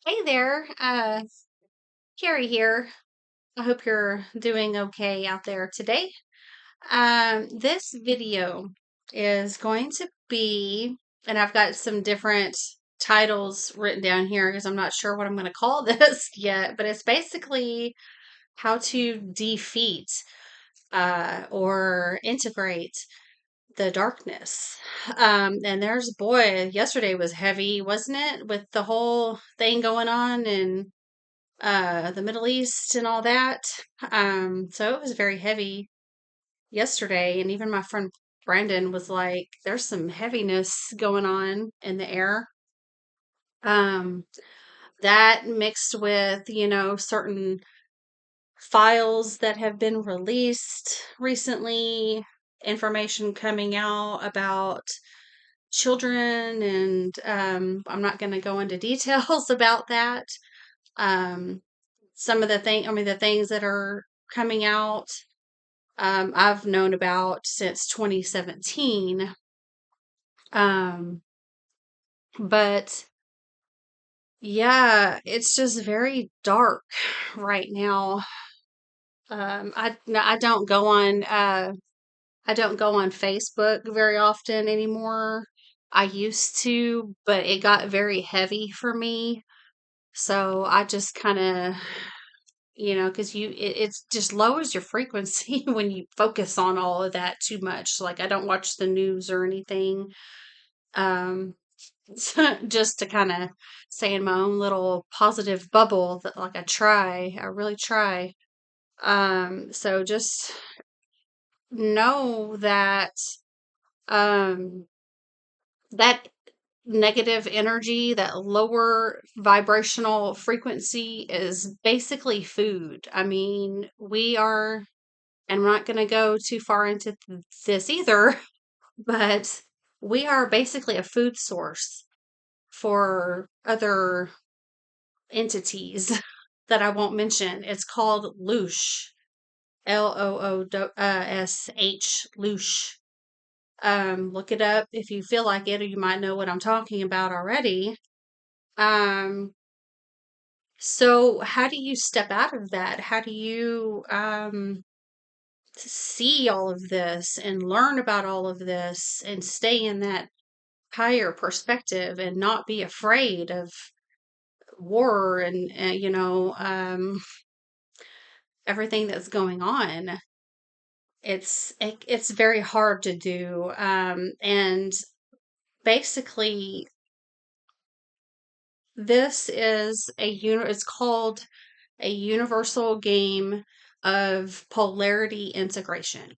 Hey there, Carrie here. I hope you're doing okay out there today. This video is going to be, and I've got some different titles written down here because I'm not sure what I'm going to call this yet, but it's basically how to defeat or integrate the darkness. And there's, boy, yesterday was heavy, wasn't it? With the whole thing going on and the Middle East and all that. So it was very heavy yesterday, and even my friend Brandon was like, "There's some heaviness going on in the air." Um, that mixed with, certain files that have been released recently, information coming out about children, and I'm not going to go into details about that. Um, some of the things that are coming out, I've known about since 2017. Um, but yeah, it's just very dark right now. I don't go on, I don't go on Facebook very often anymore. I used to, but it got very heavy for me. So I just kind of, because it just lowers your frequency when you focus on all of that too much. Like, I don't watch the news or anything, um, just to kind of stay in my own little positive bubble. That, like, I really try. So just know that um, that negative energy, that lower vibrational frequency, is basically food. I mean, we are. And I'm not going to go too far into this either, but we are basically a food source for other entities that I won't mention. It's called loosh, Loosh, loosh. Look it up if you feel like it, or you might know what I'm talking about already. Um, so how do you step out of that? How do you see all of this and learn about all of this and stay in that higher perspective and not be afraid of war and, everything that's going on? It's very hard to do, and basically this is it's called a universal game of polarity integration.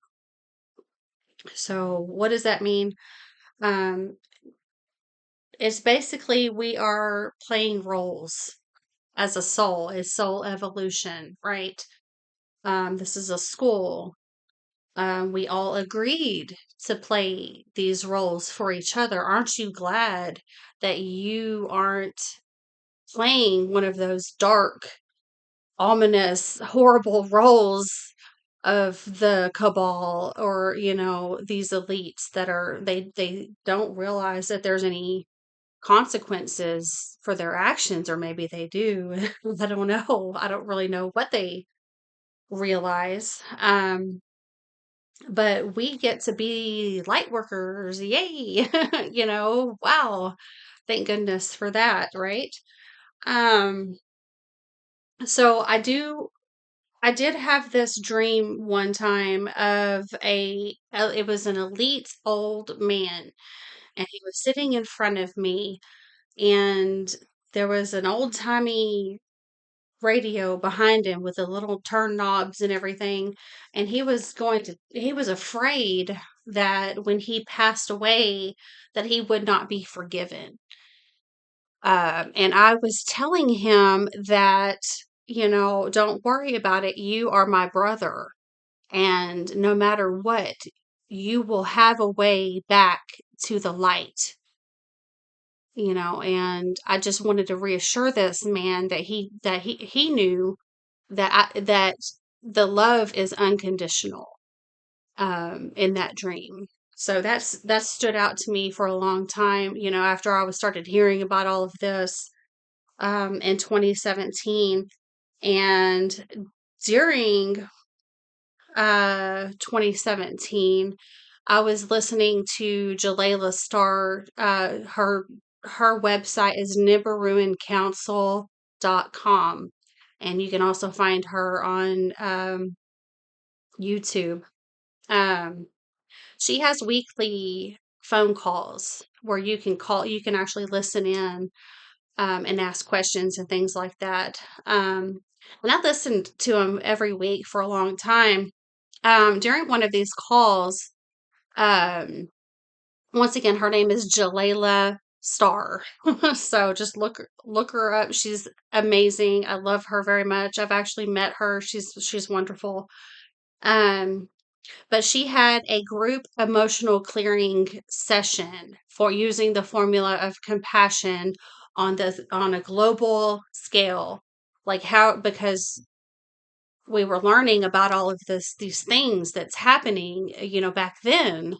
So what does that mean? um, It's basically we are playing roles as a soul evolution, right? This is a school. We all agreed to play these roles for each other. Aren't you glad that you aren't playing one of those dark, ominous, horrible roles of the cabal, or, these elites that they don't realize that there's any consequences for their actions, or maybe they do. I don't know. I don't really know what they realize. But we get to be light workers. Yay. Wow. Thank goodness for that, right? Um, so I did have this dream one time of it was an elite old man, and he was sitting in front of me, and there was an old-timey radio behind him with the little turn knobs and everything, and he was afraid that when he passed away, that he would not be forgiven. And I was telling him that, don't worry about it. You are my brother, and no matter what, you will have a way back to the light. And I just wanted to reassure this man that he knew that the love is unconditional, in that dream. So that stood out to me for a long time, after I was started hearing about all of this. in 2017. And during 2017, I was listening to Jelaila Starr. Her website is nibberruincouncil.com, and you can also find her on YouTube. Um, she has weekly phone calls where you can actually listen in and ask questions and things like that. And I listened to them every week for a long time. During one of these calls, um, once again, her name is Jelaila Starr. So just look her up. She's amazing. I love her very much. I've actually met her. She's wonderful. Um, but she had a group emotional clearing session for using the formula of compassion on a global scale. Like how, because we were learning about all of these things that's happening, back then,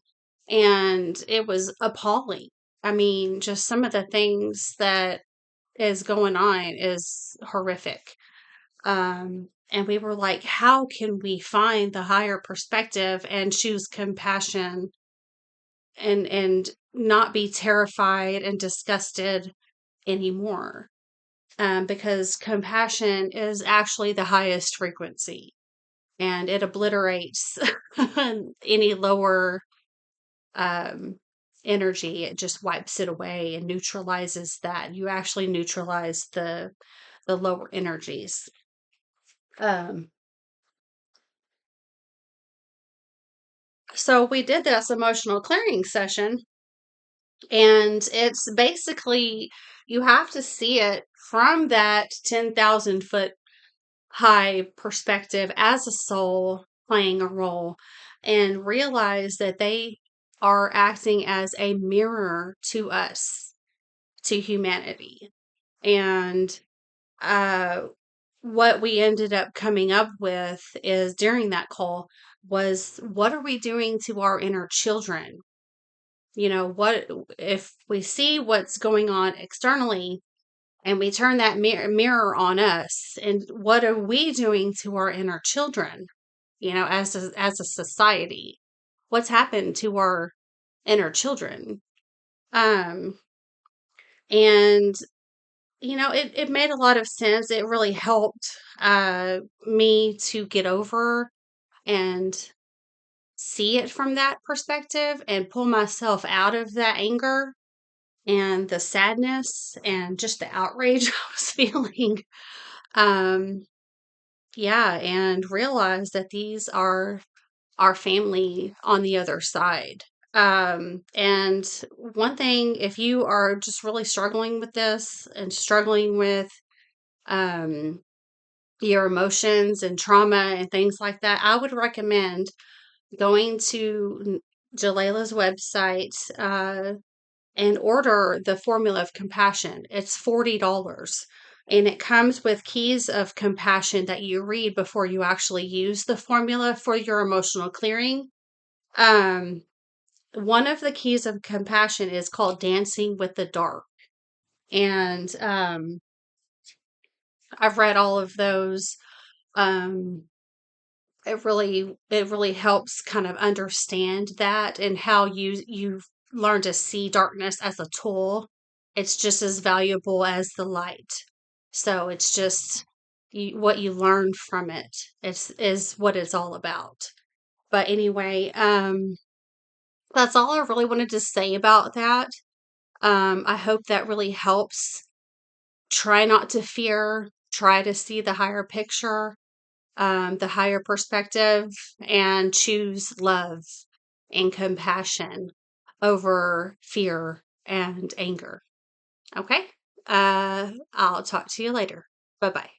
and it was appalling. I mean, just some of the things that is going on is horrific. And we were like, how can we find the higher perspective and choose compassion and not be terrified and disgusted anymore? Because compassion is actually the highest frequency, and it obliterates any lower um, energy. It just wipes it away and neutralizes that. You actually neutralize the lower energies. Um, so we did this emotional clearing session, and it's basically you have to see it from that 10,000 foot high perspective as a soul playing a role, and realize that they are acting as a mirror to us, to humanity. And uh, what we ended up coming up with is during that call was, what are we doing to our inner children? What if we see what's going on externally and we turn that mirror on us, and what are we doing to our inner children, as a society? What's happened to our inner children? Um, and it made a lot of sense. It really helped me to get over and see it from that perspective and pull myself out of that anger and the sadness and just the outrage I was feeling. Um, yeah, and realize that these are our family on the other side. And one thing, if you are just really struggling with this and struggling with um, your emotions and trauma and things like that, I would recommend going to Jalaila's website and order the Formula of Compassion. It's $40. And it comes with keys of compassion that you read before you actually use the formula for your emotional clearing. Um, One of the keys of compassion is called Dancing with the Dark. And I've read all of those. Um, it really helps kind of understand that, and how you learn to see darkness as a tool. It's just as valuable as the light. So it's just what you learn from it. Is what it's all about. But anyway, that's all I really wanted to say about that. I hope that really helps. Try not to fear. Try to see the higher picture, the higher perspective, and choose love and compassion over fear and anger. Okay? I'll talk to you later. Bye bye.